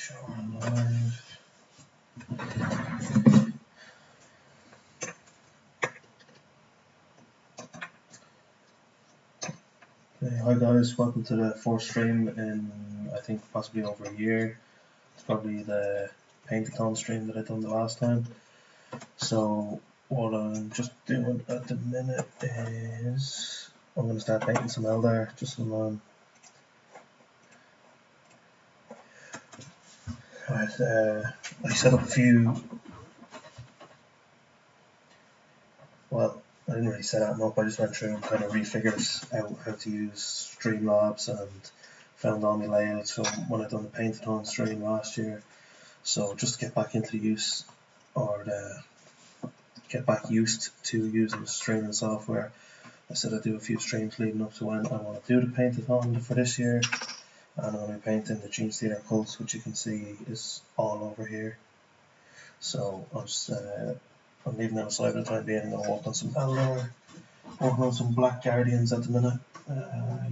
Show live. Okay, hi guys, welcome to the fourth stream in I think possibly over a year. It's probably the Paint-a-thon stream that I done the last time. So what I'm just doing at the minute is I'm going to start painting some Eldar, just some Right, I set up a few. Well, I didn't really set them up, I just went through and kind of refigured out how to use Streamlabs and found all my layouts from when I done the Paint-a-thon stream last year. So just to get back into use, or get back used to using streaming software, I said I'd do a few streams leading up to when I want to do the Paint-a-thon for this year. And I'm going to be painting the Gene Stealer Pulse, which you can see is all over here. So I'm leaving that aside for the time being. I'm going to work on some Eldar, working on some Black Guardians at the minute.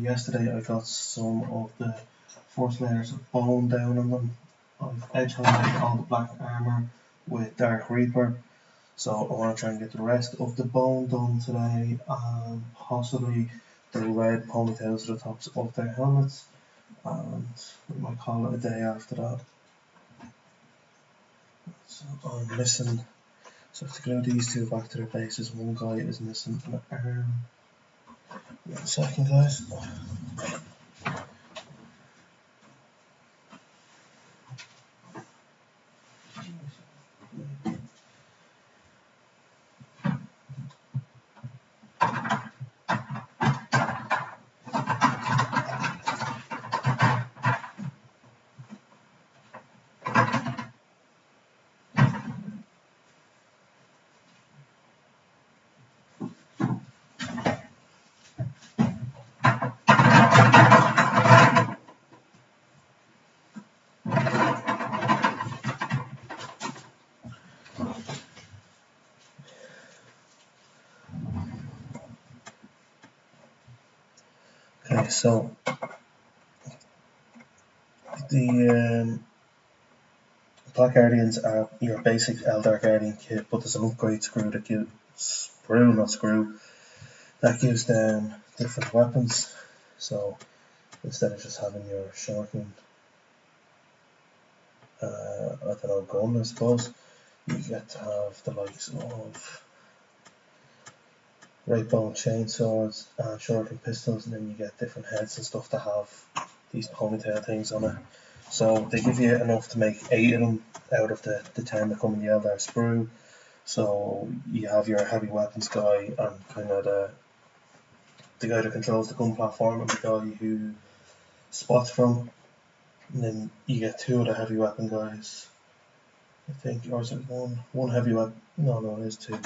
Yesterday I got some of the first layers of bone down on them. I've edge highlighted all the black armour with Dark Reaper. So I want to try and get the rest of the bone done today, and possibly the red ponytails to the tops of their helmets. And we might call it a day after that. So I'm missing, so I have to glue these two back to their bases. One guy is missing an arm. Wait a second, guys. Okay, so the Black Guardians are your basic Eldar Guardian kit, but there's an upgrade screw that gives that gives them different weapons. So instead of just having your shotgun, I don't know, gun, I suppose, you get to have the likes of right bone chainswords and shotgun pistols, and then you get different heads and stuff to have these ponytail things on it. So they give you enough to make 8 of them out of the 10 that come in the Eldar sprue. So you have your heavy weapons guy and kind of the guy that controls the gun platform and the guy who spots from. And then you get 2 of the heavy weapon guys, I think, or is it one heavy weapon? No, it is 2.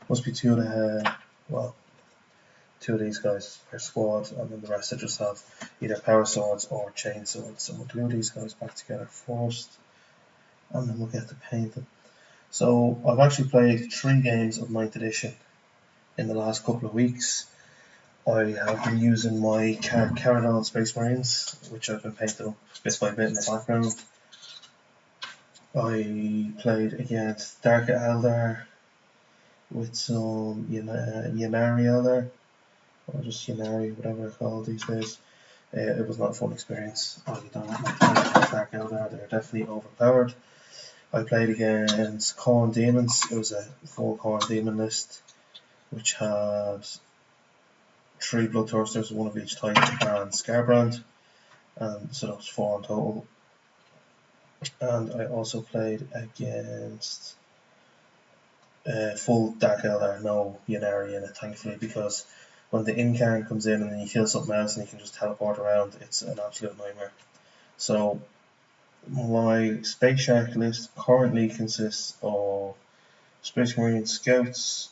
Must be 2 of the, well, 2 of these guys per squad, and then the rest of just have either power swords or chain swords. So we'll glue these guys back together first, and then we'll get to paint them. So I've actually played 3 games of 9th edition in the last couple of weeks. I have been using my Caradon Space Marines, which I've been painting up bit by bit in the background. I played against Dark Eldar with some Yannari Eldar, or just Yannari, whatever they're called these days. It was not a fun experience. I don't like Dark Eldar, they're definitely overpowered. I played against Khorne Demons. It was a full Khorne Demon list, which had 3 Bloodthirsters, 1 of each type, and Scarbrand, and so that was 4 in total. And I also played against full Dark Eldar, no Yannari in it, thankfully, because when the Incarn comes in and then you kill something else and you can just teleport around, it's an absolute nightmare. So my Space Shark list currently consists of Space Marine Scouts,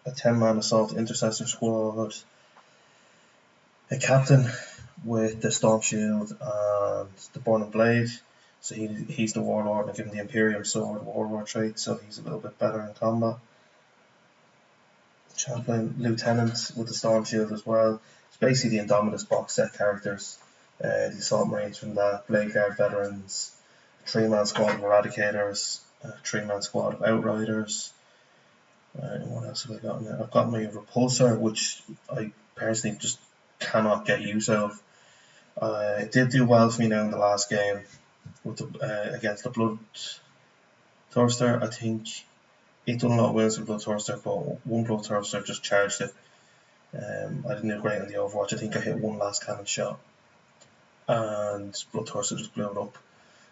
a 10-man Assault Intercessor Squad, a Captain with the Storm Shield and the Burning Blade. So he's the Warlord, and I give him the Imperium Sword Warlord trait, so he's a little bit better in combat. Chaplain Lieutenant with the Storm Shield as well. It's basically the Indominus box set characters. The Assault Marines from that, Blade Guard Veterans, 3-man squad of Eradicators, 3-man squad of Outriders. What else have I got in there? I've got my Repulsor, which I personally just cannot get use of. It did do well for me now in the last game with the, against the Bloodthirster. I think it done a lot of wins with Bloodthirster, but one Bloodthirster just charged it. I didn't do great on the Overwatch. I think I hit one last cannon shot, and Bloodthirster just blew it up.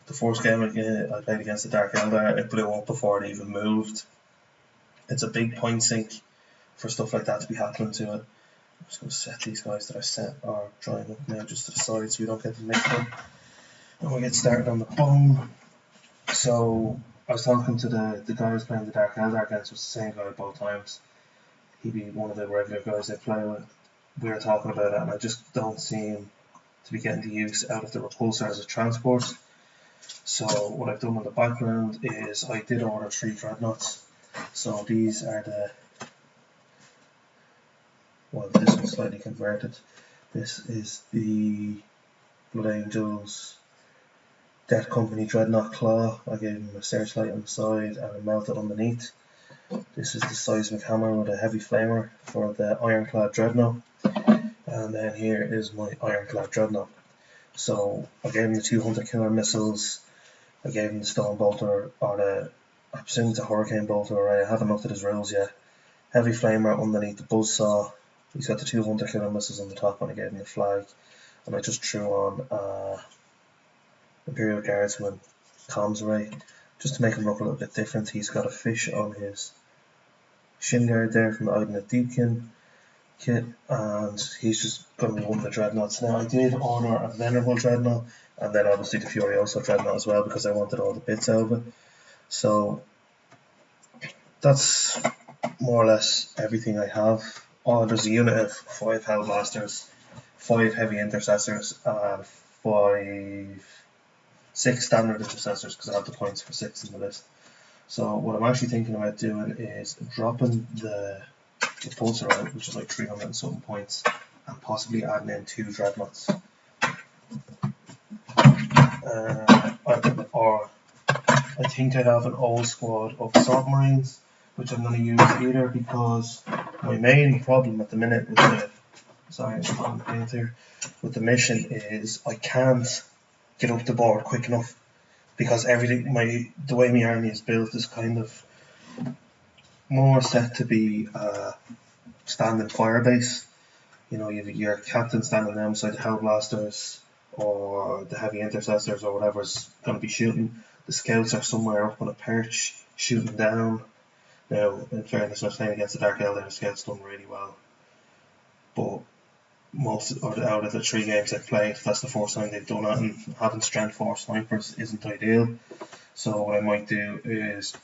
The first game I played against the Dark Eldar, it blew up before it even moved. It's a big point sink for stuff like that to be happening to it. I'm just going to set these guys that I set are drying up now just to the side so we don't get them mixed up. And we'll get started on the bone. So I was talking to the guy who's playing the Dark Eldar against, was the same guy both times. He'd be one of the regular guys I play with. We were talking about it, and I just don't seem to be getting the use out of the Repulsor as a transport. So what I've done in the background is I did order 3 Dreadnoughts. So these are the, well, this one's slightly converted. This is the Blood Angels Death Company Dreadnought Claw. I gave him a searchlight on the side and a melted underneath. This is the Seismic Hammer with a heavy flamer for the Ironclad Dreadnought. And then here is my Ironclad Dreadnought. So I gave him the 200 killer missiles. I gave him the Stone Bolter, or the, I presume it's a Hurricane Bolter, right? I haven't looked at his rules yet. Heavy flamer underneath the buzzsaw. He's got the 200 killer missiles on the top, and I gave him the flag. And I just threw on Imperial Guardsman comms array just to make him look a little bit different. He's got a fish on his shin guard there from the Iden of Deepkin kit, and he's just going to be one of the Dreadnoughts. Now I did order a Venerable Dreadnought, and then obviously the Furioso Dreadnought as well, because I wanted all the bits out of it. So that's more or less everything I have. Oh, there's a unit of 5 Hellblasters, 5 Heavy Intercessors, and 6 Standard Intercessors, because I have the points for 6 in the list. So what I'm actually thinking about doing is dropping the Repulsor out, which is like 300 and something points, and possibly adding in 2 Dreadnoughts. Or I think I have an old squad of Assault Marines, which I'm going to use either, because my main problem at the minute with the, sorry, I'm on the paint here, with the mission is I can't get up the board quick enough, because everything, the way my army is built is kind of more set to be a standing fire base. You know, you've your captain standing down beside the Hellblasters or the Heavy Intercessors or whatever's going to be shooting. The scouts are somewhere up on a perch shooting down. Now, in fairness, I was playing against the Dark Eldar, the scouts done really well. But out of the 3 games I've played, that's the first time they've done it, and having strength 4 snipers isn't ideal. So what I might do is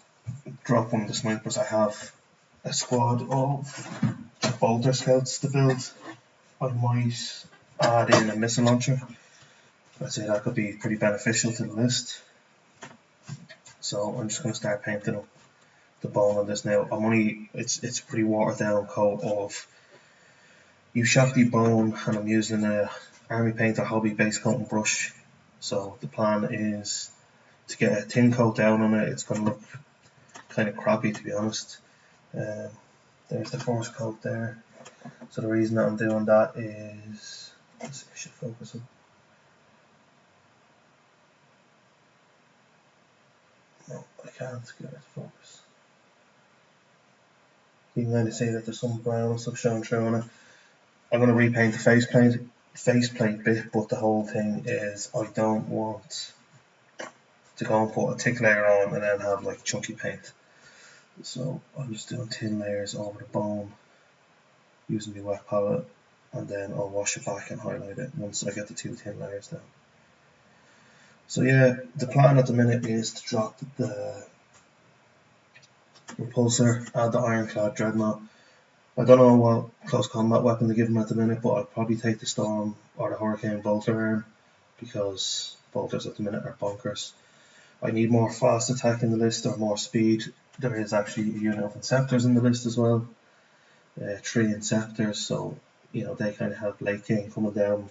drop one of the snipers. I have a squad of bolter scouts to build. I might add in a missile launcher. I'd say that could be pretty beneficial to the list. So I'm just going to start painting up the bone on this now. It's a pretty watered down coat of Ushakti bone, and I'm using a Army Painter Hobby base coating brush. So the plan is to get a thin coat down on it. It's going to look kind of crappy, to be honest. There's the first coat there. So the reason that I'm doing that is, let's see if I should focus on. No, I can't get it to focus. You can kind of see that there's some brown stuff showing through on it. I'm going to repaint the faceplate bit, but the whole thing is I don't want to go and put a thick layer on and then have like chunky paint. So I'm just doing thin layers over the bone using the wet palette, and then I'll wash it back and highlight it once I get the 2 thin layers down. So yeah, the plan at the minute is to drop the Repulsor, add the Ironclad Dreadnought. I don't know what close combat weapon to give him at the minute, but I'd probably take the Storm or the Hurricane Bolter arm, because bolters at the minute are bonkers. I need more fast attack in the list, or more speed. There is actually a unit of Inceptors in the list as well. 3 Inceptors, so you know they kind of help late game coming down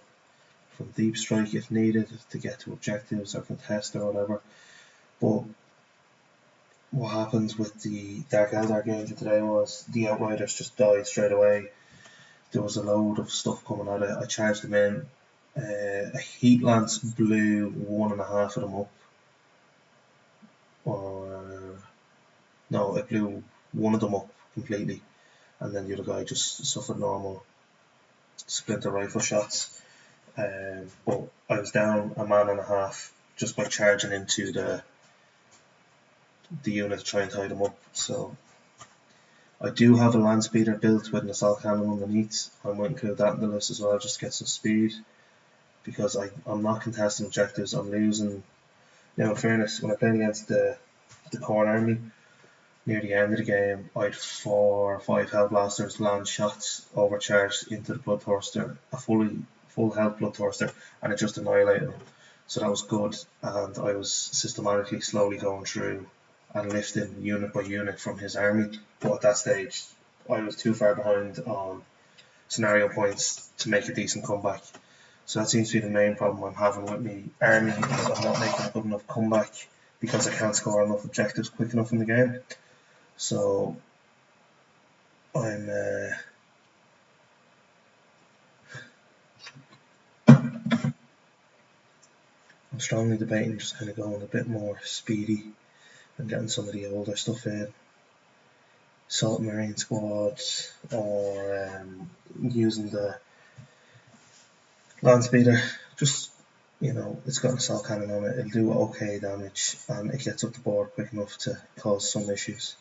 from deep strike if needed to get to objectives or contest or whatever. But what happens with the Dark Eldar games today was the Outriders just died straight away. There was a load of stuff coming at it. I charged them in. A Heat Lance blew 1.5 of them up. No, it blew one of them up completely, and then the other guy just suffered normal splinter rifle shots. But I was down a man and a half just by charging into the unit to try and tie them up. So I do have a land speeder built with an assault cannon underneath. I might include that in the list as well, just to get some speed, because I'm not contesting objectives. I'm losing. Now, in fairness, when I played against the Corn Army near the end of the game, I had 4 or 5 Hellblasters land shots overcharged into the Bloodthirster, a full health Bloodthirster, and it just annihilated him. So that was good, and I was systematically slowly going through and lifting unit by unit from his army. But at that stage, I was too far behind on scenario points to make a decent comeback. So that seems to be the main problem I'm having with my army, is I'm not making a good enough comeback because I can't score enough objectives quick enough in the game. So I'm strongly debating just kind of going a bit more speedy and getting some of the older stuff in, Salt Marine squads, or using the land speeder. Just, it's got an assault cannon on it, it'll do okay damage, and it gets up the board quick enough to cause some issues.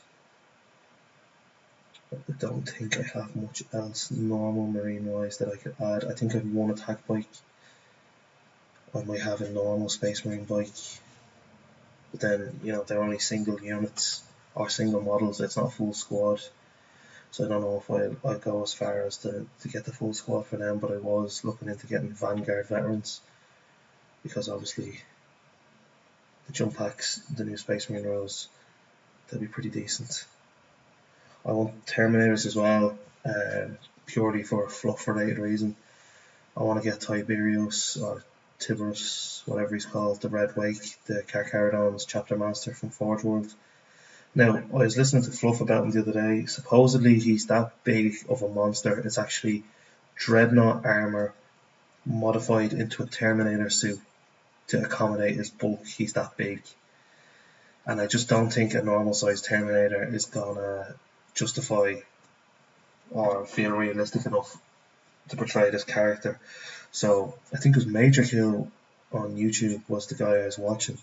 But I don't think I have much else normal marine wise that I could add. I think I have one attack bike. I might have a normal space marine bike, but then they're only single units or single models. It's not a full squad, so I don't know if I'll go as far as to get the full squad for them. But I was looking into getting Vanguard veterans, because obviously the jump packs, the new space marine rows, they'll be pretty decent. I want Terminators as well, purely for a fluff related reason. I want to get Tiberius or Tiberus, whatever he's called, the Red Wake, the Carcharodon's chapter master from Forge World. Now, I was listening to Fluff about him the other day. Supposedly he's that big of a monster. It's actually Dreadnought armor modified into a Terminator suit to accommodate his bulk. He's that big. And I just don't think a normal sized Terminator is gonna justify or feel realistic enough to portray this character. So I think it was Major Kill on YouTube was the guy I was watching,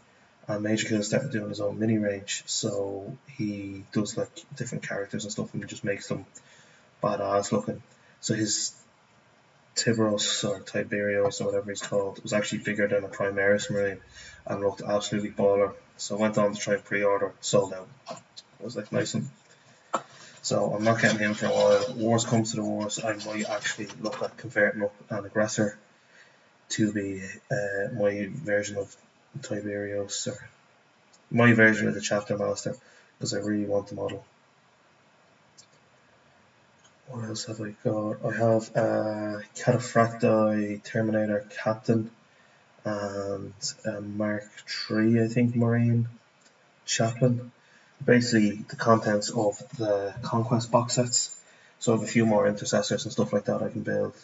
and Major Kill started doing his own mini range. So he does like different characters and stuff, and just makes them badass looking. So his Tiberos or Tiberius or whatever he's called was actually bigger than a Primaris Marine and looked absolutely baller. So I went on to try and pre-order, sold out. I was like, nice one. So I'm not getting him for a while. Wars comes to the wars, I might actually look at converting up an aggressor to be my version of Tiberius, or my version of the chapter master, because I really want the model. What else have I got? I have Cataphracti Terminator Captain and a Mark III, I think, Marine Chaplain. Basically the contents of the Conquest box sets. So I have a few more intercessors and stuff like that I can build,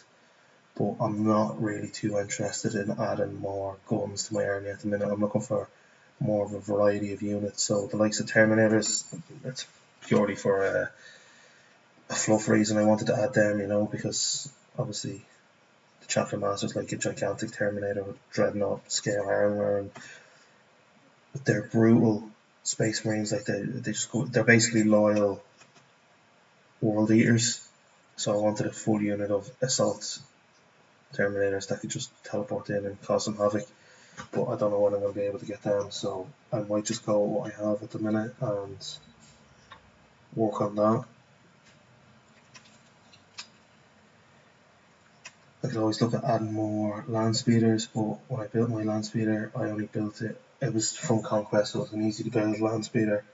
but I'm not really too interested in adding more guns to my army at the minute. I'm looking for more of a variety of units. So the likes of Terminators, it's purely for a fluff reason. I wanted to add them, because obviously the chapter master's like a gigantic Terminator with dreadnought scale armor, and they're brutal Space Marines. Like they're basically loyal world eaters. So I wanted a full unit of assault Terminators that could just teleport in and cause some havoc. But I don't know when I'm going to be able to get them, so I might just go with what I have at the minute and work on that. I could always look at adding more land speeders, but when I built my land speeder, I only built it. It was from Conquest, so it was an easy to build land speeder.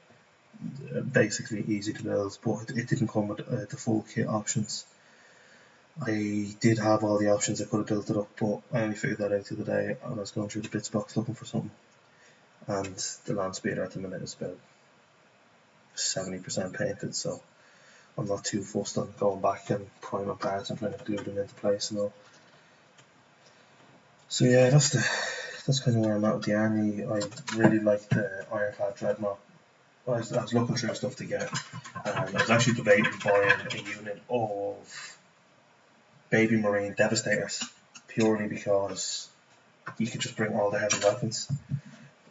Basically easy to build, but it didn't come with the full kit options. I did have all the options, I could have built it up, but I only figured that out the other day and I was going through the bits box looking for something, and the land speeder at the minute is about 70% painted, so I'm not too fussed on going back and priming parts and trying to glue them into place and all. So yeah, that's kind of where I'm at with the army. I really like the Ironclad Dreadnought. I was looking through stuff to get, and I was actually debating buying a unit of Baby Marine Devastators, purely because you could just bring all the heavy weapons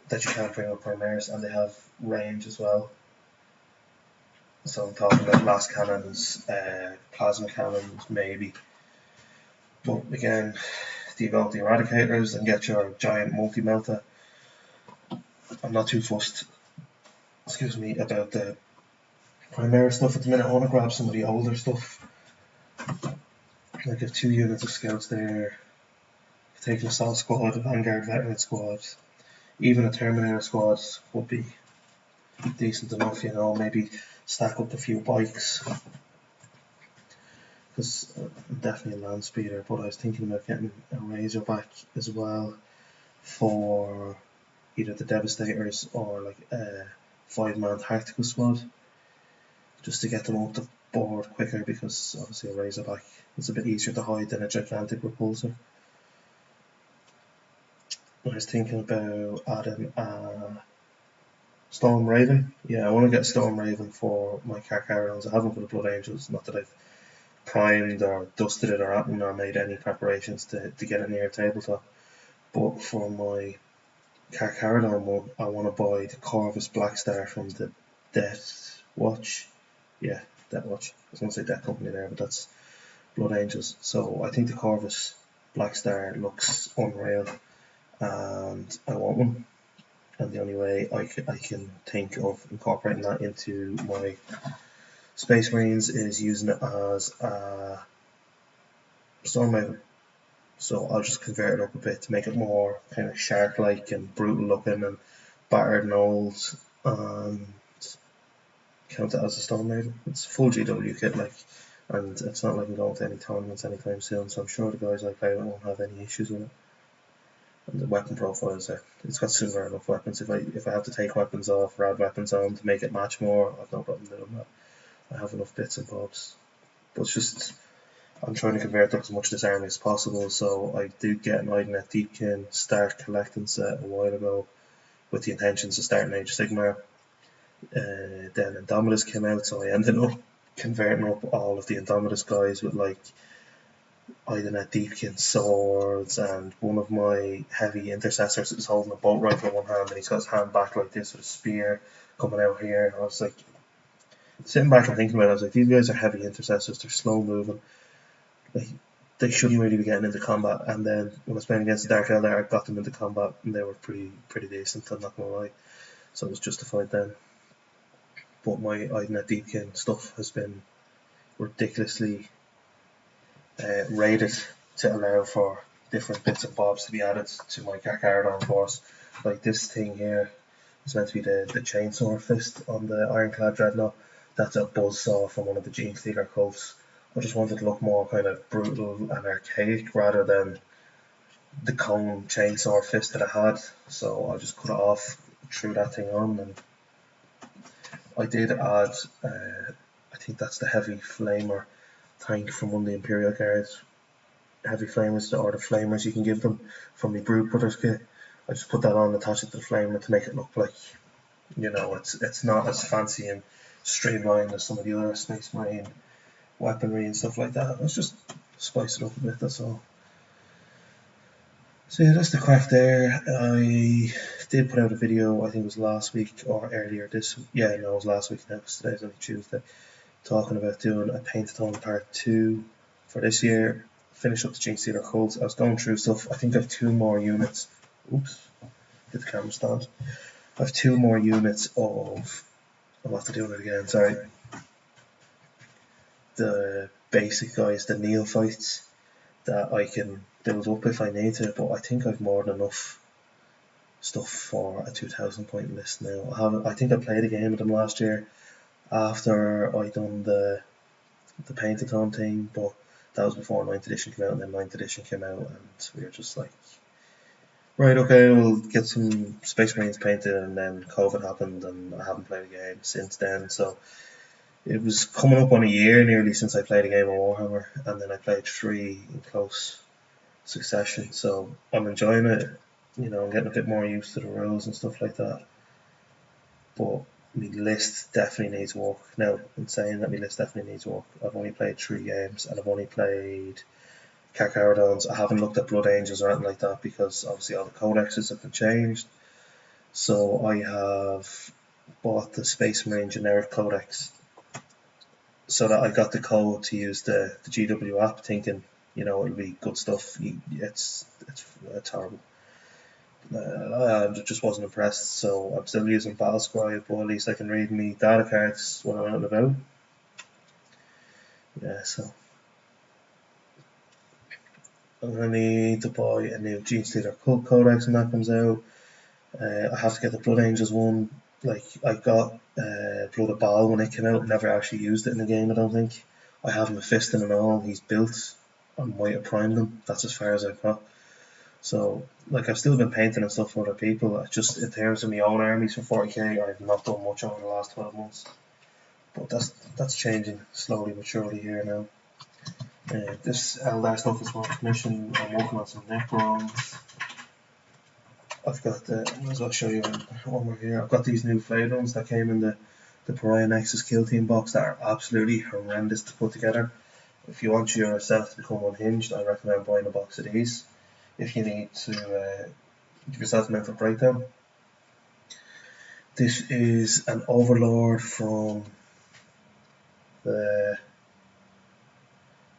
that you can't bring with Primaris, and they have range as well. So I'm talking about blast cannons, plasma cannons maybe. But again, do you go with the Eradicators and get your giant multi-melta? I'm not too fussed, about the Primaris stuff at the minute. I want to grab some of the older stuff. Like I have 2 units of scouts there. Take an assault squad, a vanguard veteran squad, even a Terminator squad would be decent enough, you know. Maybe stack up a few bikes, because I'm definitely a land speeder. But I was thinking about getting a Razorback as well for either the Devastators or like a 5-man tactical squad, just to get them up the board quicker, because obviously a Razorback is a bit easier to hide than a gigantic repulsor. I was thinking about adding a Storm Raven. Yeah, I want to get Storm Raven for my Carcarons. I haven't got a Blood Angels, not that I've primed or dusted it or made any preparations to get it near tabletop. But for my Carcharodon one, I want to buy the Corvus Blackstar from the Death Watch. Yeah, Death Watch. I was going to say Death Company there, but that's Blood Angels. So I think the Corvus Blackstar looks unreal, and I want one. And the only way I can think of incorporating that into my Space Marines is using it as a Storm Raven. So I'll just convert it up a bit to make it more kind of shark-like and brutal looking and battered and old, and count it as a Storm Raven. It's a full GW kit, like, and it's not like I'm going to any tournaments anytime soon, so I'm sure the guys I play with won't have any issues with it. And the weapon profiles are, it's got similar enough weapons. If I have to take weapons off or add weapons on to make it match more, I've no problem doing that. I have enough bits and bobs. But it's just, I'm trying to convert up as much of this army as possible. So I did get an Idonet Deepkin start collecting set a while ago with the intentions of starting Age of Sigmar. Then Indomitus came out, so I ended up converting up all of the Indomitus guys with like Idonet Deepkin swords, and one of my heavy intercessors is holding a bolt rifle in one hand, and he's got his hand back like this with a spear coming out here. I was like, sitting back and thinking about it, I was like, these guys are heavy intercessors, they're slow moving, like, they shouldn't really be getting into combat. And then when I was playing against the Dark Eldar, I got them into combat and they were pretty decent, I'm not gonna lie, so it was justified then. But my Idonet Deepkin stuff has been ridiculously rated to allow for different bits and bobs to be added to my Carcharodon force. Like this thing here is meant to be the chainsaw fist on the Ironclad Dreadnought. That's a buzzsaw from one of the Gene Stealer cults. I just wanted to look more kind of brutal and archaic rather than the cone chainsaw fist that I had. So I just cut it off, threw that thing on, and I did add, I think that's the heavy flamer tank from one of the Imperial Guards. Heavy flamers, or the flamers you can give them from the Brood Brothers kit. I just put that on, attach it to the flamer to make it look like, you know, it's not as fancy and streamlined as some of the other Space Marine weaponry and stuff like that. Let's just spice it up a bit, that's all. So yeah, that's the crack there. I did put out a video, I think it was last week or earlier this week. Yeah, no, it was last week now, because today's only Tuesday, talking about doing a Paint-A-Thon Part 2 for this year. Finish up the Gene Stealer Cults. I was going through stuff. I think I have 2 more units. Oops, hit the camera stand. I have 2 more units of, I'll have to do it again, sorry, the basic guys, the neophytes, that I can build up if I need to, but I think I've more than enough stuff for a 2000 point list now. I think I played a game with them last year after I done the Paint-A-Thon thing, but that was before 9th edition came out, and then 9th edition came out, and we were just like, Right, okay, we'll get some Space Marines painted, and then COVID happened, and I haven't played a game since then. So it was coming up on a year nearly since I played a game of Warhammer, and then I played 3 in close succession. So I'm enjoying it. I'm getting a bit more used to the rules and stuff like that. But my list definitely needs work. Now, in saying that, my list definitely needs work. I've only played 3 games, and I've only played Carcharodons. I haven't looked at Blood Angels or anything like that because obviously all the codexes have been changed. So I have bought the Space Marine generic codex so that I got the code to use the GW app, thinking it'll be good stuff. It's horrible. I just wasn't impressed, so I'm still using Battlescribe, but at least I can read me data cards when I'm out and about. Yeah, so I'm gonna need to buy a new Genestealer Cult Codex when that comes out. I have to get the Blood Angels one. Like, I got Blood of Baal when it came out, never actually used it in the game, I don't think. I have Mephiston and all, he's built. I might have primed him, that's as far as I've got. So, like, I've still been painting and stuff for other people. Just in terms of my own armies for 40k, I've not done much over the last 12 months. But that's changing slowly but surely here now. This Eldar stuff is more commission. I'm working on some Necrons. I've got I might as well show you one more here. I've got these new flayed ones that came in the Pariah Nexus Kill Team box that are absolutely horrendous to put together. If you want yourself to become unhinged, I recommend buying a box of these. If you need to give yourself a mental breakdown. This is an Overlord from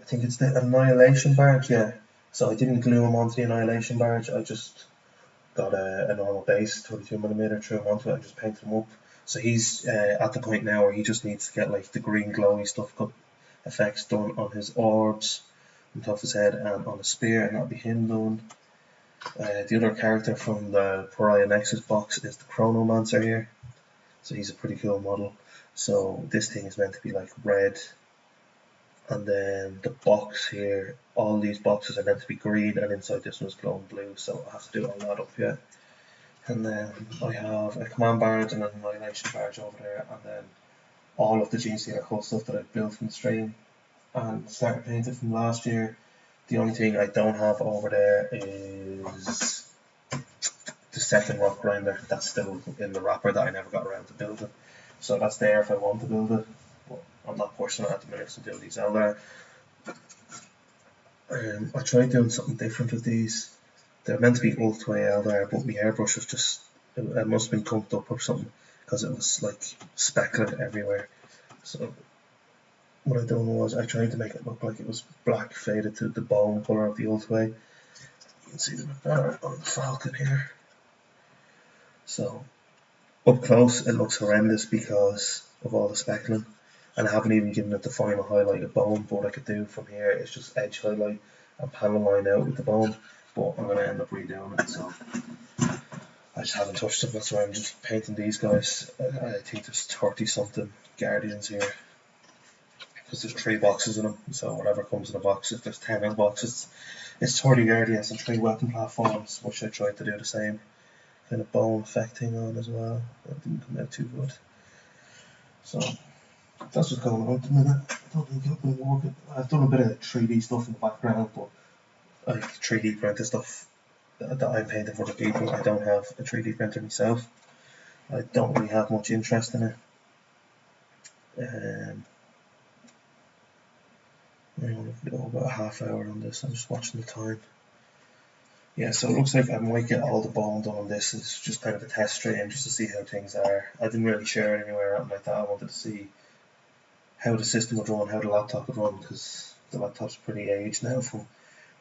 I think it's the Annihilation Barge, yeah. So I didn't glue him onto the Annihilation Barge, I just got a normal base, 22mm, threw him onto it and just painted him up. So he's at the point now where he just needs to get like the green glowy stuff effects done on his orbs, on top of his head and on the spear, and that'll be him done. The other character from the Pariah Nexus box is the Chronomancer here. So he's a pretty cool model. So this thing is meant to be like red, and then the box here, all these boxes are meant to be green, and inside this one's glowing blue, so I have to do all that up yet. And then I have a command barge and an annihilation barge over there, and then all of the Genestealer Cult stuff that I built from the stream and started painting from last year. The only thing I don't have over there is the second rock grinder. That's still in the wrapper that I never got around to building. So that's there if I want to build it, but I'm not pushing it at the minute to do these Eldar. I tried doing something different with these. They're meant to be Ultway Eldar, but my airbrush was just, it must have been conked up or something, because it was like speckling everywhere. So what I done was I tried to make it look like it was black faded to the bone colour of the Ultway. You can see the better on the Falcon here. So up close it looks horrendous because of all the speckling, and I haven't even given it the final highlight of bone. But what I could do from here is just edge highlight and panel line out with the bone, but I'm going to end up redoing it, so I just haven't touched them. That's why I'm just painting these guys. I think there's 30 something Guardians here, because there's 3 boxes in them, so whatever comes in a box, if there's 10 in the boxes, it's 30 Guardians and 3 weapon platforms, which I tried to do the same kind of bone effect thing on as well. That didn't come out too good. So that's what's going on at the minute. I don't think I've been working. I've done a bit of 3D stuff in the background, but like 3D printed stuff that I'm painting for the people. I don't have a 3D printer myself. I don't really have much interest in it. I'm going to go about a half hour on this. I'm just watching the time. Yeah, so it looks like I might get all the bone done on this. It's just kind of a test stream just to see how things are. I didn't really share it anywhere or anything like that. I wanted to see how the system would run, how the laptop would run, because the laptop's pretty aged now from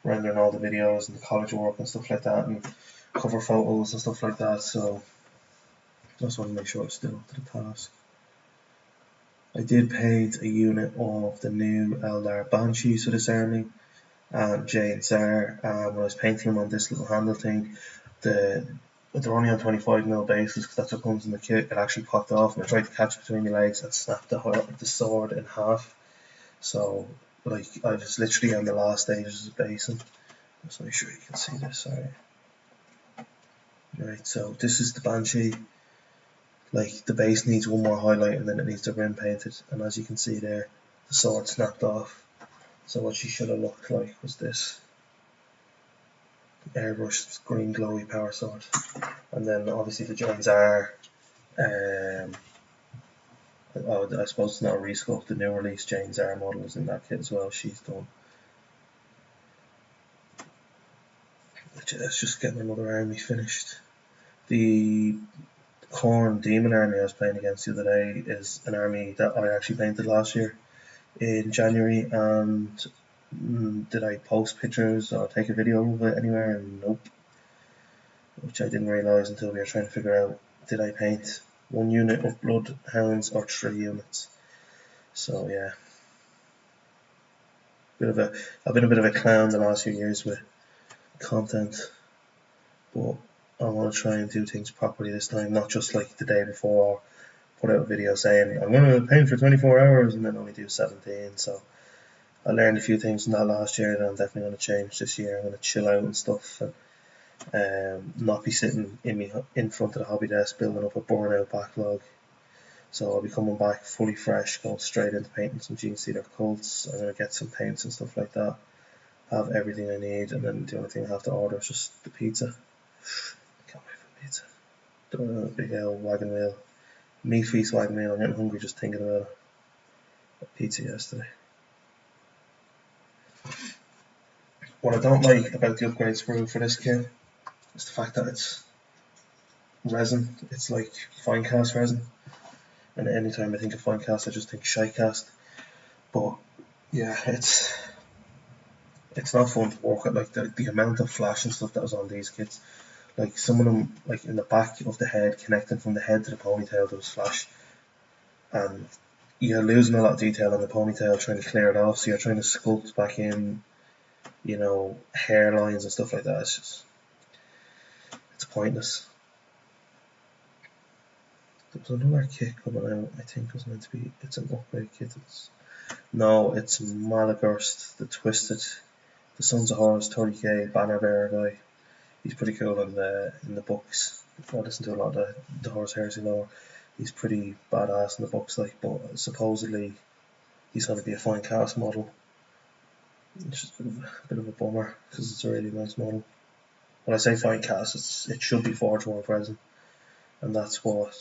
rendering all the videos and the college work and stuff like that, and cover photos and stuff like that. So I just want to make sure it's still up to the task. I did paint a unit of the new Eldar Banshees for this army, and Jay and Zar, when I was painting them on this little handle thing, they're only on 25mm bases because that's what comes in the kit. It actually popped off, and I tried to catch it between my legs and snapped the sword in half. So, like, I was literally on the last stages of basing. Just make sure you can see this. Sorry. Right, so this is the Banshee. Like, the base needs one more highlight and then it needs the rim painted, and as you can see there, the sword snapped off. So what she should have looked like was this airbrushed green glowy power sword. And then obviously the joints are, I suppose it's not a resculpt, the new release Jane's R model is in that kit as well, she's done. It's just getting another army finished. The Khorne Demon army I was playing against the other day is an army that I actually painted last year in January, and did I post pictures or take a video of it anywhere? Nope. Which I didn't realise until we were trying to figure out, did I paint 1 unit of Bloodhounds or 3 units? So yeah, I've been a bit of a clown the last few years with content, but I want to try and do things properly this time, not just like the day before, put out a video saying I'm going to paint for 24 hours and then only do 17. So I learned a few things from that last year that I'm definitely going to change this year. I'm going to chill out and stuff, and not be sitting in front of the hobby desk building up a burnout backlog. So I'll be coming back fully fresh, going straight into painting some Gene Stealer cults. I'm going to get some paints and stuff like that, have everything I need, and then the only thing I have to order is just the pizza. Can't wait for pizza. The big wagon wheel. Meat feast wagon wheel. I'm getting hungry just thinking about it. Pizza yesterday. What I don't like about the upgrade sprue for this kit is the fact that it's resin. It's like fine cast resin, and anytime I think of fine cast I just think shite cast. But yeah, it's not fun to work at. Like the amount of flash and stuff that was on these kits, like some of them, like in the back of the head, connecting from the head to the ponytail, there was flash, and you're losing a lot of detail on the ponytail trying to clear it off, so you're trying to sculpt back in, you know, hairlines and stuff like that. It's pointless. There was another kit coming out, I think it was meant to be, it's an upgrade kit. It's Malagurst, the Twisted, the Sons of Horus 30k banner bearer guy. He's pretty cool in the books. I listen to a lot of the Horus Heresy lore. He's pretty badass in the books, like, but supposedly he's going to be a fine cast model. It's just a bit of a bummer because it's a really nice model. When I say fine cast, it should be Forge World resin, and that's what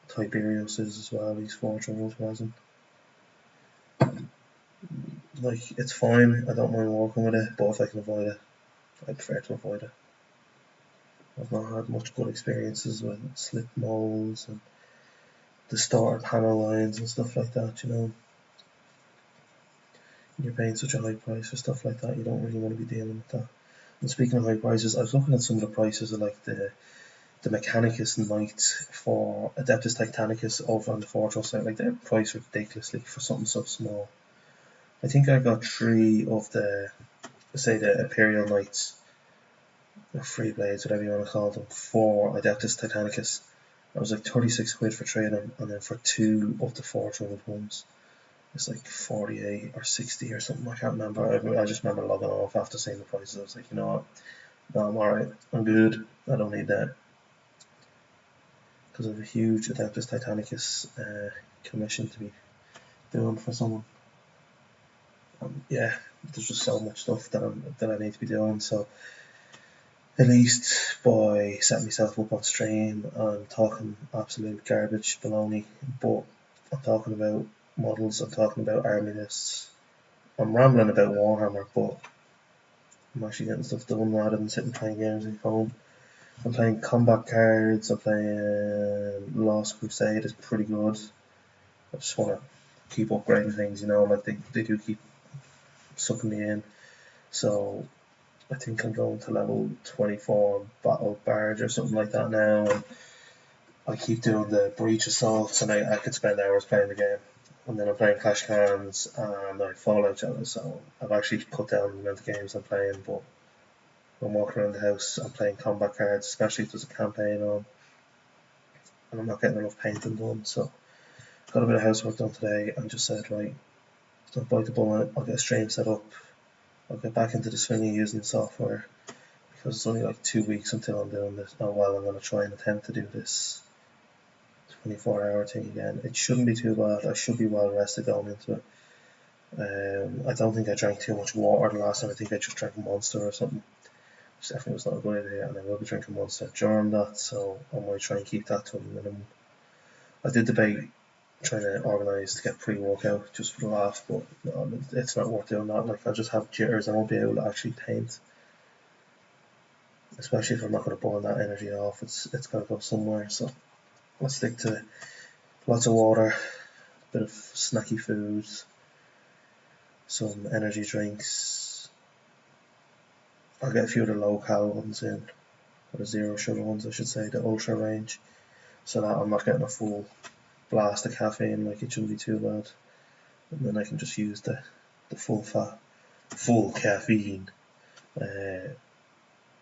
Tiberius is as well. He's Forge World resin. Like, it's fine, I don't mind working with it, but if I can avoid it, I prefer to avoid it. I've not had much good experiences with slip molds and distorted panel lines and stuff like that, you know. You're paying such a high price for stuff like that, you don't really want to be dealing with that. And speaking of high prices, I was looking at some of the prices of like the Mechanicus Knights for Adeptus Titanicus over on the Forge site. Like, they're priced ridiculously for something so small. I think I got 3 of the Imperial Knights, or Free Blades, whatever you want to call them, for Adeptus Titanicus. I was like 36 quid for 3 of them, and then for 2 of the Forge World ones, it's like 48 or 60 or something. I can't remember. I just remember logging off after seeing the prices. I was like, you know what? No, I'm alright. I'm good. I don't need that. Because I have a huge Adeptus Titanicus commission to be doing for someone. Yeah, there's just so much stuff that I need to be doing. So at least by setting myself up on stream, I'm talking absolute garbage, baloney. But I'm talking about models. I'm talking about army lists. I'm rambling about Warhammer, but I'm actually getting stuff done rather than sitting playing games on my phone. I'm playing combat cards. I'm playing Lost Crusade. It's pretty good. I just want to keep upgrading things, you know, like they do keep sucking me in. So I think I'm going to level 24 Battle Barge or something like that now. And I keep doing the Breach Assaults, and I could spend hours playing the game. And then I'm playing Clash Clans and Fallout Challenge. So I've actually put down the amount of games I'm playing, but I'm walking around the house, I'm playing combat cards, especially if there's a campaign on, and I'm not getting enough painting done. So got a bit of housework done today and just said, right, don't bite the bullet, I'll get a stream set up, I'll get back into the swing of using the software because it's only like 2 weeks until I'm doing this. Oh well, I'm going to try and attempt to do this 24-hour thing again. It shouldn't be too bad. I should be well rested going into it. I don't think I drank too much water the last time. I think I just drank a Monster or something, which definitely was not a good idea, and I will be drinking Monster during that, so I might try and keep that to a minimum. I did debate trying to organise to get pre-workout just for the laugh, but no, it's not worth doing that. Like, I'll just have jitters, I won't be able to actually paint, especially if I'm not going to burn that energy off. It's got to go somewhere, so I'll stick to lots of water, a bit of snacky food, some energy drinks. I'll get a few of the low-cal ones in, or the zero-sugar ones I should say, the ultra range, so that I'm not getting a full blast of caffeine. Like, it shouldn't be too bad, and then I can just use the full fat, full caffeine when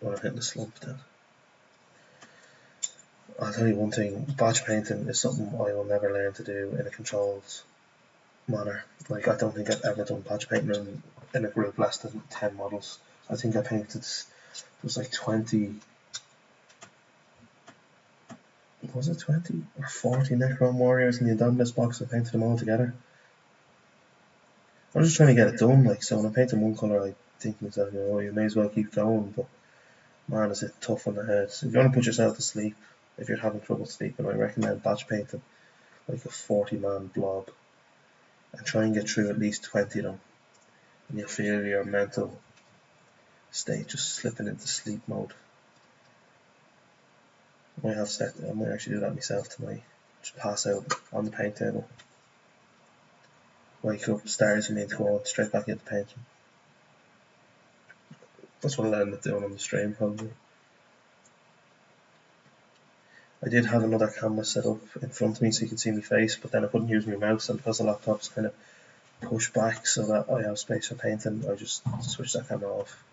I'm hitting the slump then. I'll tell you one thing, batch painting is something I will never learn to do in a controlled manner. Like, I don't think I've ever done batch painting in a group less than 10 models. I think I painted, it was like 20, was it 20 or 40 Necron Warriors in the Indominus box. I painted them all together. I'm just trying to get it done, like, so when I'm painting one colour I think to myself, you know, you may as well keep going, but man, is it tough on the head. So if you want to put yourself to sleep, if you're having trouble sleeping, I recommend batch painting like a 40-man blob and try and get through at least 20 of them, and you'll feel your mental state just slipping into sleep mode. I might actually do that myself tonight. Just pass out on the paint table, wake up, stars you need to go on, straight back into painting. That's what I'll end up doing on the stream probably. I did have another camera set up in front of me so you could see my face, but then I couldn't use my mouse, and because the laptop's kind of pushed back so that I have space for painting, I just switched that camera off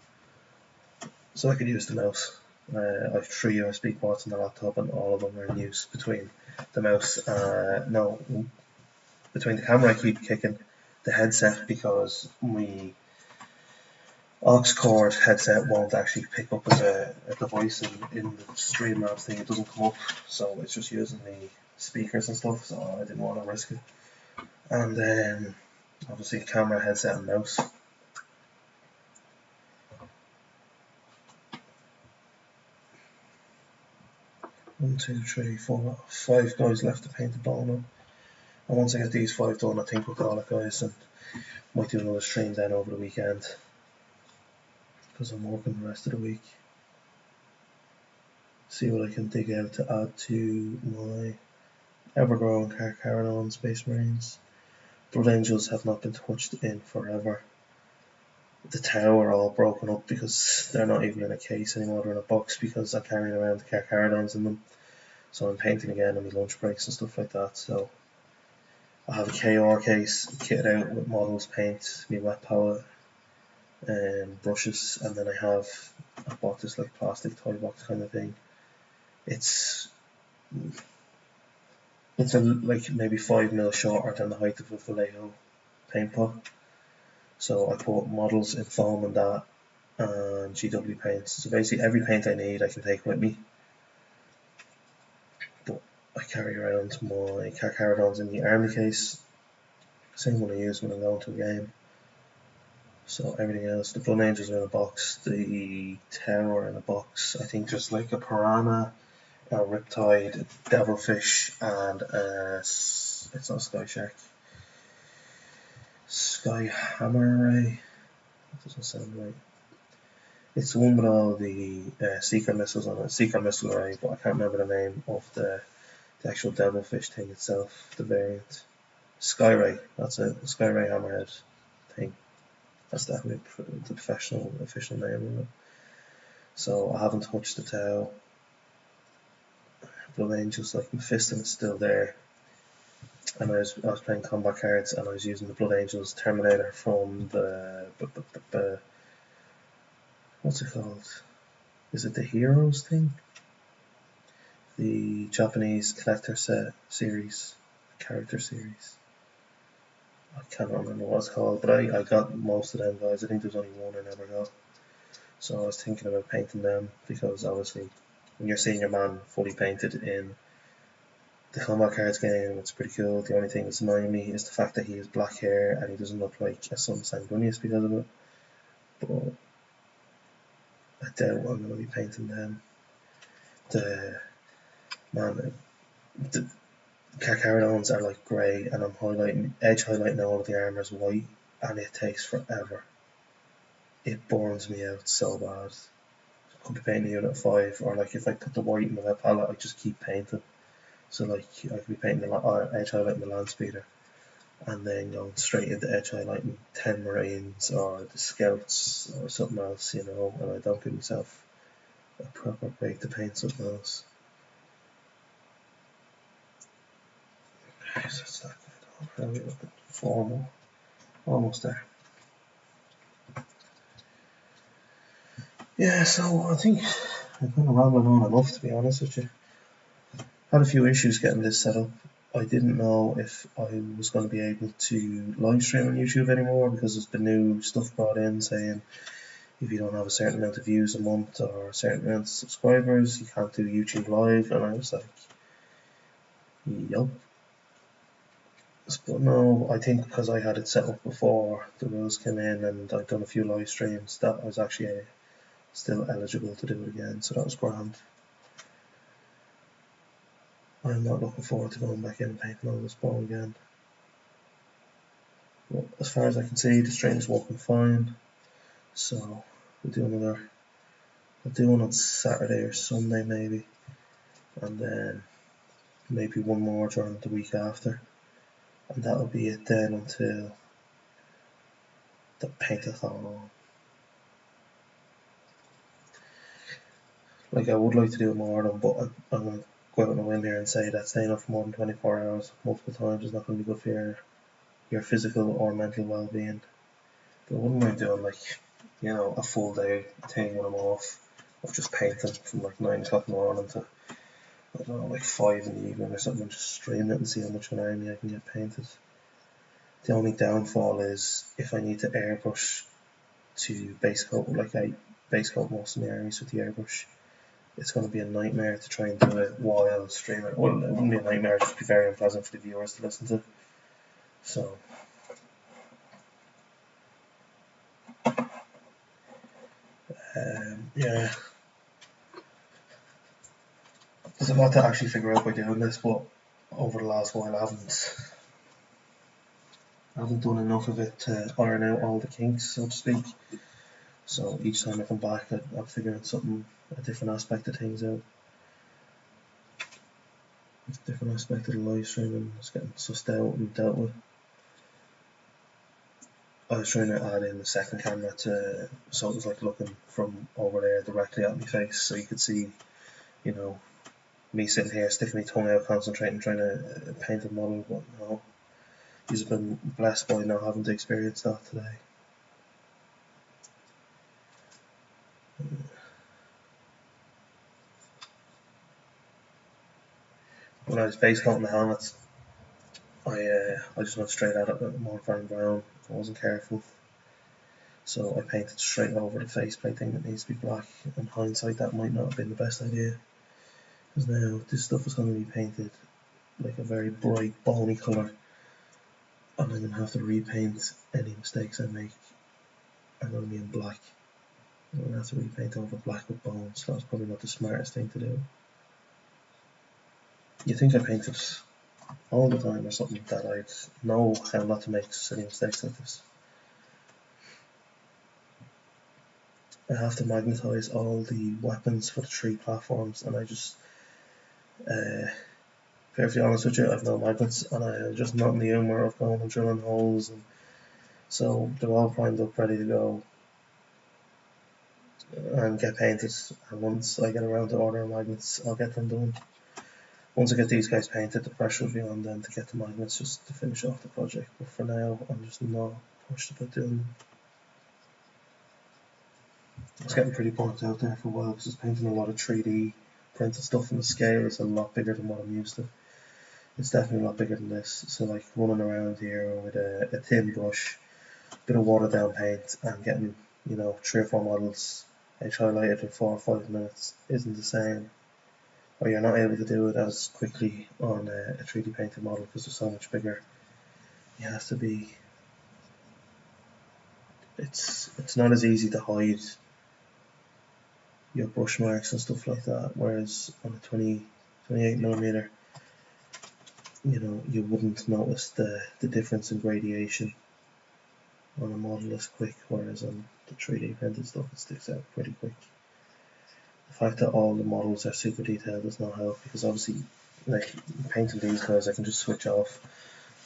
so I could use the mouse. I have 3 USB ports on the laptop, and all of them are in use between the mouse, between the camera I keep kicking, the headset, because my aux cord headset won't actually pick up as a device in the Streamlabs thing. It doesn't come up, so it's just using the speakers and stuff, so I didn't want to risk it. And then obviously camera, headset and mouse. One, two, three, four, 5 guys left to paint the bone up. And once I get these 5 done, I think we'll call it, guys, and might do another stream then over the weekend, because I'm working the rest of the week. See what I can dig out to add to my ever-growing Carcaradon Space Marines. Blood Angels have not been touched in forever. The Tau are all broken up because they're not even in a case anymore, they're in a box, because I'm carrying around the Carcaradons in them. So I'm painting again on my lunch breaks and stuff like that. So I have a KR case kitted out with models, paint, my wet palette, and brushes, and then I bought this like plastic toy box kind of thing. It's like maybe 5mm shorter than the height of a Vallejo paint pot. So I put models in foam and that, and GW paints. So basically every paint I need I can take with me. But I carry around my Carcaradons in the army case, same one I use when I'm going to a game. So everything else, the Blood Angels are in a box, the Terror in a box. I think there's like a Piranha, a Riptide, a Devilfish, and it's not Sky Shark, Sky Hammer Ray. That doesn't sound right. It's the one with all the Seeker missiles on it, Seeker Missile Ray, but I can't remember the name of the actual Devilfish thing itself, the variant. Sky Ray, that's it, Sky Ray Hammerhead thing. That's definitely the professional, official name of it. So I haven't touched the Tau. Blood Angels, like Mephiston is still there. And I was playing combat cards, and I was using the Blood Angels Terminator from the what's it called? Is it the Heroes thing? The Japanese collector set series, character series. I can't remember what it's called, but I got most of them, guys. I think there's only one I never got. So I was thinking about painting them, because obviously when you're seeing your man fully painted in the combat cards game, it's pretty cool. The only thing that's annoying me is the fact that he has black hair and he doesn't look like a Sun Sanguinius because of it. But I doubt I'm going to be painting them. The Carcharodons are like grey, and I'm edge highlighting all of the armours white, and it takes forever. It burns me out so bad. I could be painting a unit of 5, or like if I put the white in the wet palette, I just keep painting. So like I could be painting edge highlighting the land speeder, and then going straight into edge highlighting 10 Marines or the Scouts or something else, and I don't give myself a proper break to paint something else. Okay, so it's that good. Now we look at 4 more. Almost there. Yeah, so I think I'm kind of rambling on enough, to be honest with you. Had a few issues getting this set up. I didn't know if I was going to be able to live stream on YouTube anymore, because there's been new stuff brought in saying if you don't have a certain amount of views a month or a certain amount of subscribers, you can't do YouTube live. And I was like, yup. But no, I think because I had it set up before the rules came in and I'd done a few live streams, that I was actually still eligible to do it again, so that was grand. I'm not looking forward to going back in and painting all this ball again. But as far as I can see, the stream is working fine, so we'll do one on Saturday or Sunday maybe, and then maybe one more during the week after, and that'll be it then until the paintathon. Like, I would like to do more of them, but I'm going to go out on a whim here and say that staying up for more than 24 hours multiple times is not going to be good for your physical or mental well-being. But I wouldn't mind doing a full day thing when I'm off of just painting from like 9 o'clock in the morning to, I don't know, like 5 in the evening or something, just stream it and see how much of an army I can get painted. The only downfall is if I need to airbrush to base coat, like I base coat most of my armies with the airbrush, it's going to be a nightmare to try and do it while streaming. Well, it wouldn't be a nightmare, it'd just be very unpleasant for the viewers to listen to. So yeah, there's a lot to actually figure out by doing this, but over the last while I haven't done enough of it to iron out all the kinks, so to speak. So each time I come back, I'm figuring a different aspect of things out. A different aspect of the live streaming is getting sussed out and dealt with. I was trying to add in the second camera so it was like looking from over there directly at my face, so you could see, me sitting here sticking my tongue out, concentrating, trying to paint a model. But no, you've been blessed by not having to experience that today. When I was base coating the helmets, I just went straight at it with Mortifying Brown. I wasn't careful, so I painted straight over the faceplate thing that needs to be black. In hindsight, that might not have been the best idea, because now this stuff is going to be painted like a very bright bony colour, and I'm going to have to repaint any mistakes I make are going to be in black. I'm going to have to repaint over black with bones. That's probably not the smartest thing to do. You think I painted all the time or something, that I'd know how not to make silly mistakes like this. I have to magnetise all the weapons for the 3 platforms, and I just, perfectly honest with you, I've no magnets, and I'm just not in the humour of going and drilling holes, and so they're all primed up, ready to go and get painted. And once I get around to ordering magnets, I'll get them done. Once I get these guys painted, the pressure will be on them to get the magnets just to finish off the project. But for now, I'm just not pushed about doing them. It's getting pretty burnt out there for a while because it's painting a lot of 3D printed stuff, and the scale is a lot bigger than what I'm used to. It's definitely a lot bigger than this. So like running around here with a thin brush, bit of watered down paint, and getting 3 or 4 models edge highlighted in 4 or 5 minutes isn't the same, or you're not able to do it as quickly on a 3D painted model because they're so much bigger. It has to be, it's not as easy to hide your brush marks and stuff like that, whereas on a 28mm, you know, you wouldn't notice the difference in gradation on a model as quick, whereas on the 3D printed stuff it sticks out pretty quick. The fact that all the models are super detailed does not help, because obviously, like painting these guys, I can just switch off.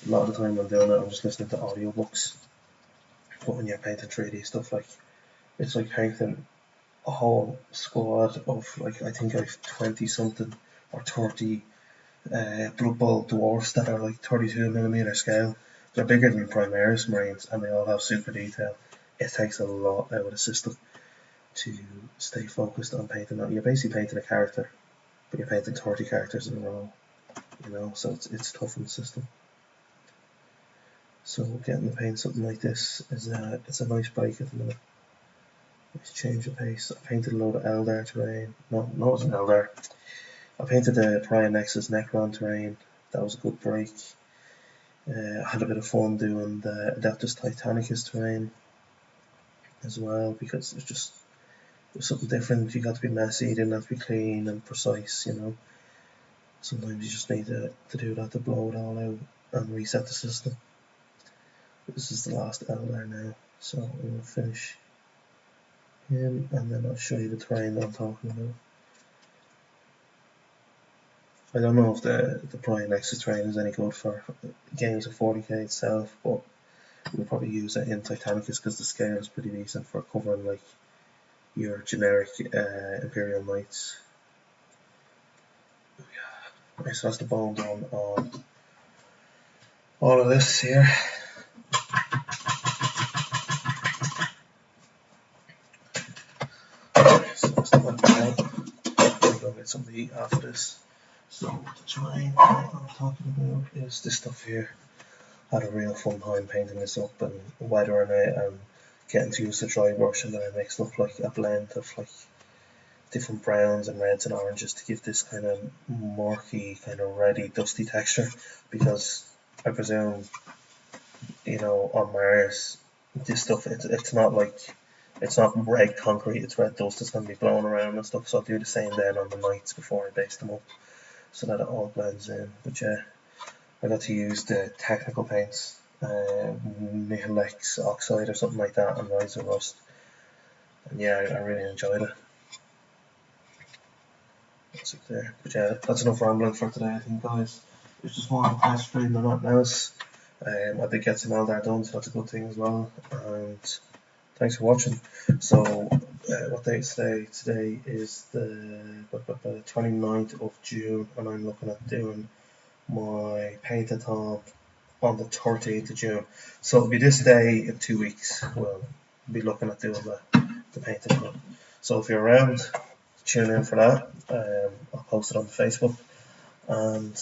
A lot of the time I'm doing it, I'm just listening to audiobooks. But when you're painting 3D stuff, like, it's like painting a whole squad of, like, I think I've 20 something or 30 Blood Bowl dwarfs that are like 32mm scale. They're bigger than Primaris Marines and they all have super detail. It takes a lot out of the system to stay focused on painting that. You're basically painting a character, but you're painting 30 characters in a row, you know, so it's tough in the system. So getting to paint something like this is it's a nice break at the minute. Nice change of pace. I painted a load of Eldar terrain. No, it wasn't Eldar. I painted the Pariah Nexus Necron terrain. That was a good break. I had a bit of fun doing the Adeptus Titanicus terrain as well, because it was something different. You got to be messy, you didn't have to be clean and precise, you know. Sometimes you just need to do that to blow it all out and reset the system. This is the last Eldar now, so I'm going to finish him and then I'll show you the terrain that I'm talking about. I don't know if the Pariah Nexus terrain is any good for games of 40k itself, but we'll probably use it in Titanicus because the scale is pretty decent for covering like your generic Imperial Knights. Okay, so that's the bone done on all of this here. So that's the one thing. I'll go get something to eat after this. So the terrain that I'm talking about is this stuff here. I had a real fun time painting this up and weathering it and getting to use the dry brush, and then I mixed up like a blend of like different browns and reds and oranges to give this kind of murky, kind of reddy, dusty texture, because I presume, you know, on Mars this stuff it's not red concrete, it's red dust that's going to be blowing around and stuff, so I'll do the same then on the Knights before I base them up so that it all blends in. But yeah, I got to use the technical paints, Nihilx Oxide or something like that, and Rise of Rust, and yeah, I really enjoyed it. That's it there. But yeah, that's enough rambling for today, I think, guys. It's just more of a test stream than nothing else. I did get some Eldar done, so that's a good thing as well. And thanks for watching. So, what day is today? Today is the 29th of June, and I'm looking at doing my paint-a-thon on the 13th of June. So it'll be this day in 2 weeks. We'll be looking at doing the paint-a-thon. So if you're around, tune in for that. I'll post it on Facebook, and